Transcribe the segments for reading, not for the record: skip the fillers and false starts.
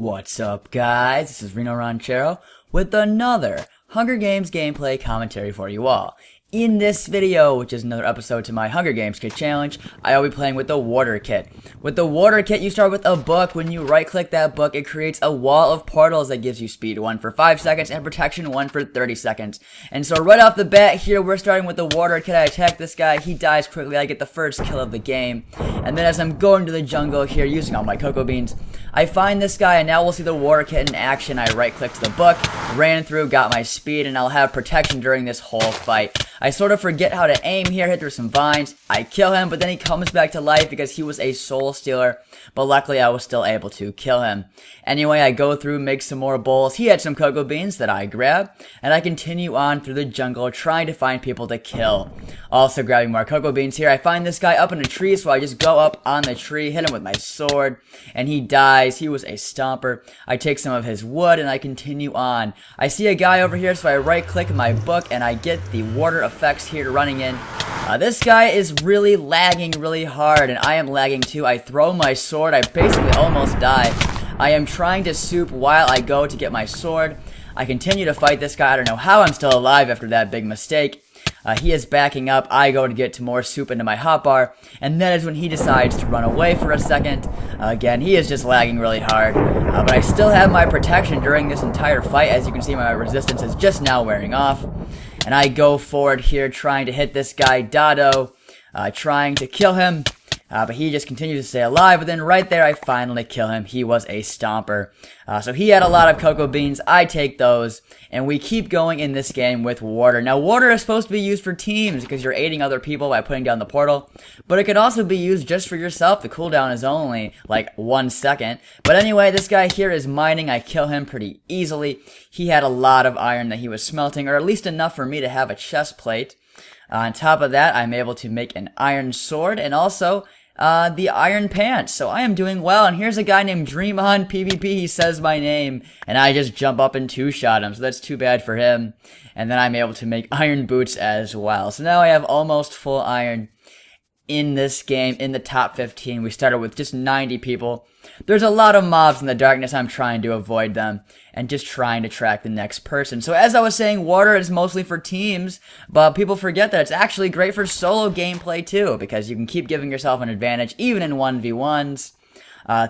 What's up, guys? This is rinoranchero with another Hunger Games gameplay commentary for you all. In this video, which is another episode to my Hunger Games Kit Challenge, I'll be playing with the Water Kit. With the Water Kit, you start with a book. When you right-click that book, it creates a wall of portals that gives you speed 1 for 5 seconds and protection 1 for 30 seconds. And so right off the bat here, we're starting with the Water Kit. I attack this guy, he dies quickly, I get the first kill of the game. And then as I'm going to the jungle here, using all my cocoa beans, I find this guy, and now we'll see the Water Kit in action. I right-clicked the book, ran through, got my speed, and I'll have protection during this whole fight. I sort of forget how to aim here, hit through some vines. I kill him, but then he comes back to life because he was a soul stealer. But luckily, I was still able to kill him. Anyway, I go through, make some more bowls. He had some cocoa beans that I grab, and I continue on through the jungle trying to find people to kill. Also grabbing more cocoa beans here. I find this guy up in a tree, so I just go up on the tree, hit him with my sword, and he dies. He was a stomper. I take some of his wood, and I continue on. I see a guy over here, so I right-click my book, and I get the water effects here running in. This guy is really lagging really hard, and I am lagging too. I throw my sword. I basically almost die. I am trying to soup while I go to get my sword. I continue to fight this guy. I don't know how I'm still alive after that big mistake. He is backing up. I go to get more soup into my hotbar, and that is when he decides to run away for a second. Again, he is just lagging really hard, but I still have my protection during this entire fight. As you can see, my resistance is just now wearing off, and I go forward here trying to hit this guy, Dado, trying to kill him. But he just continues to stay alive, but then right there I finally kill him. He was a stomper. So he had a lot of cocoa beans, I take those, and we keep going in this game with water. Now water is supposed to be used for teams because you're aiding other people by putting down the portal, but it could also be used just for yourself. The cooldown is only like 1 second. But anyway, this guy here is mining. I kill him pretty easily. He had a lot of iron that he was smelting, or at least enough for me to have a chest plate. On top of that, I'm able to make an iron sword and also the iron pants. So I am doing well, and here's a guy named Dream On PvP. He says my name, and I just jump up and two-shot him, so that's too bad for him. And then I'm able to make iron boots as well. So now I have almost full iron in this game, in the top 15. We started with just 90 people. There's a lot of mobs in the darkness. I'm trying to avoid them and just trying to track the next person. So as I was saying, water is mostly for teams, but people forget that it's actually great for solo gameplay too, because you can keep giving yourself an advantage even in 1v1s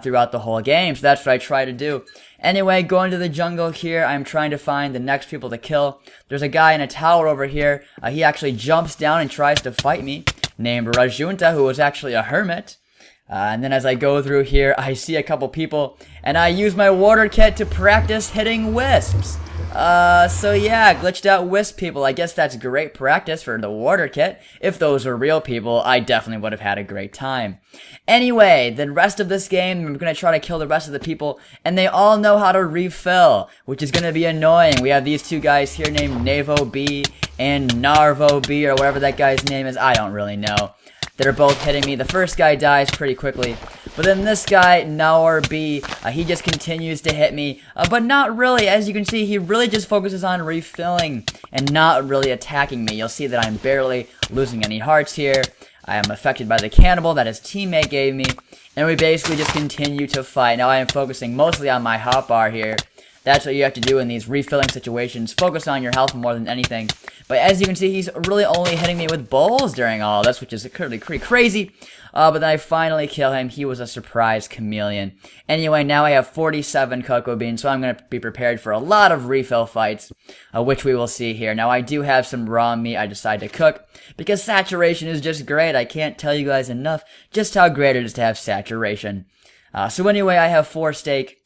throughout the whole game. So that's what I try to do. Anyway, going to the jungle here, I'm trying to find the next people to kill. There's a guy in a tower over here. He actually jumps down and tries to fight me, named Rajunta, who was actually a hermit. And then as I go through here, I see a couple people, and I use my water kit to practice hitting wisps. So yeah, glitched out wisp people. I guess that's great practice for the water kit. If those were real people, I definitely would have had a great time. Anyway, the rest of this game, I'm going to try to kill the rest of the people, and they all know how to refill, which is going to be annoying. We have these two guys here named Navo B and Narvo B, or whatever that guy's name is. I don't really know. They're both hitting me. The first guy dies pretty quickly, but then this guy, Naur B, he just continues to hit me, but not really. As you can see, he really just focuses on refilling and not really attacking me. You'll see that I'm barely losing any hearts here. I am affected by the cannibal that his teammate gave me, and we basically just continue to fight. Now I am focusing mostly on my hotbar here. That's what you have to do in these refilling situations. Focus on your health more than anything. But as you can see, he's really only hitting me with bowls during all this, which is pretty crazy. But then I finally kill him. He was a surprise chameleon. Anyway, now I have 47 cocoa beans, so I'm going to be prepared for a lot of refill fights, which we will see here. Now, I do have some raw meat I decided to cook, because saturation is just great. I can't tell you guys enough just how great it is to have saturation. So anyway, I have 4 steak.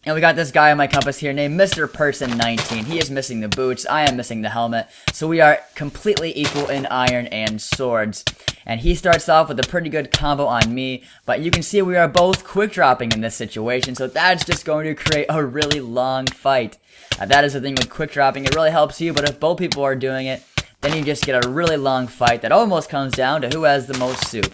And we got this guy on my compass here named Mr. Person 19. He is missing the boots. I am missing the helmet. So we are completely equal in iron and swords. And he starts off with a pretty good combo on me. But you can see we are both quick dropping in this situation. So that's just going to create a really long fight. That is the thing with quick dropping. It really helps you. But if both people are doing it, then you just get a really long fight that almost comes down to who has the most soup.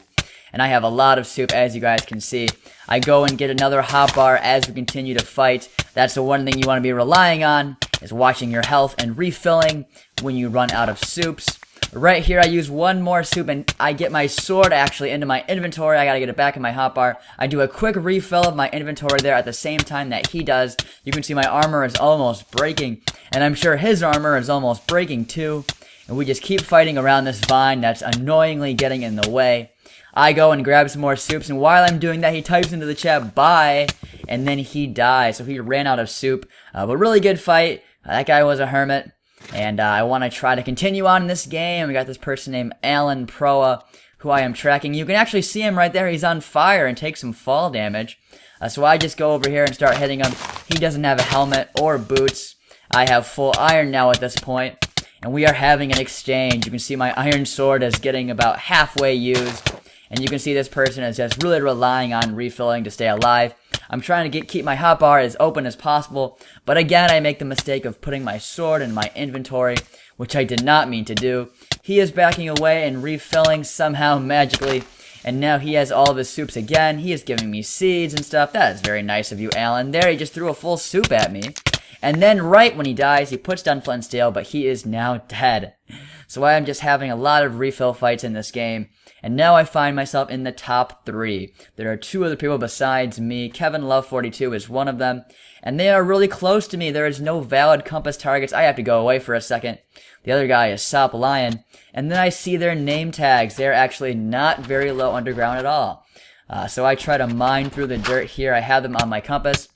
And I have a lot of soup, as you guys can see. I go and get another hotbar as we continue to fight. That's the one thing you want to be relying on, is watching your health and refilling when you run out of soups. Right here, I use one more soup and I get my sword actually into my inventory. I gotta get it back in my hotbar. I do a quick refill of my inventory there at the same time that he does. You can see my armor is almost breaking, and I'm sure his armor is almost breaking too. And we just keep fighting around this vine that's annoyingly getting in the way. I go and grab some more soups, and while I'm doing that, he types into the chat, bye, and then he dies. So he ran out of soup. But really good fight. That guy was a hermit. And I want to try to continue on in this game. We got this person named Alan Proa, who I am tracking. You can actually see him right there. He's on fire and takes some fall damage. So I just go over here and start hitting him. He doesn't have a helmet or boots. I have full iron now at this point. And we are having an exchange. You can see my iron sword is getting about halfway used. And you can see this person is just really relying on refilling to stay alive. I'm trying to keep my hotbar as open as possible, but again I make the mistake of putting my sword in my inventory, which I did not mean to do. He is backing away and refilling somehow magically, and now he has all of his soups again. He is giving me seeds and stuff. That is very nice of you, Alan. There, he just threw a full soup at me. And then right when he dies, he puts down flint and steel, but he is now dead. So I am just having a lot of refill fights in this game. And now I find myself in the top 3. There are 2 other people besides me. Kevin Love 42 is one of them. And they are really close to me. There is no valid compass targets. I have to go away for a second. The other guy is Sop Lion. And then I see their name tags. They're actually not very low underground at all. So I try to mine through the dirt here. I have them on my compass.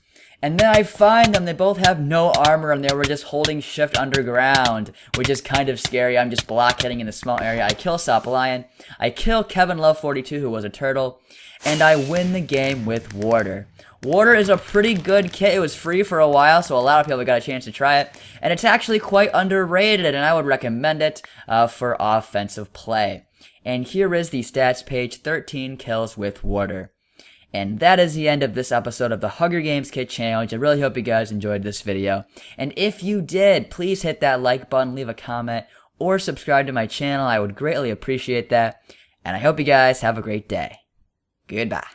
And then I find them. They both have no armor, and they were just holding shift underground, which is kind of scary. I'm just blockheading in the small area. I kill Sop Lion. I kill Kevin Love 42, who was a turtle. And I win the game with Warder. Warder is a pretty good kit. It was free for a while, so a lot of people got a chance to try it. And it's actually quite underrated, and I would recommend it for offensive play. And here is the stats page, 13 kills with Warder. And that is the end of this episode of the Hunger Games Kit Challenge. I really hope you guys enjoyed this video. And if you did, please hit that like button, leave a comment, or subscribe to my channel. I would greatly appreciate that. And I hope you guys have a great day. Goodbye.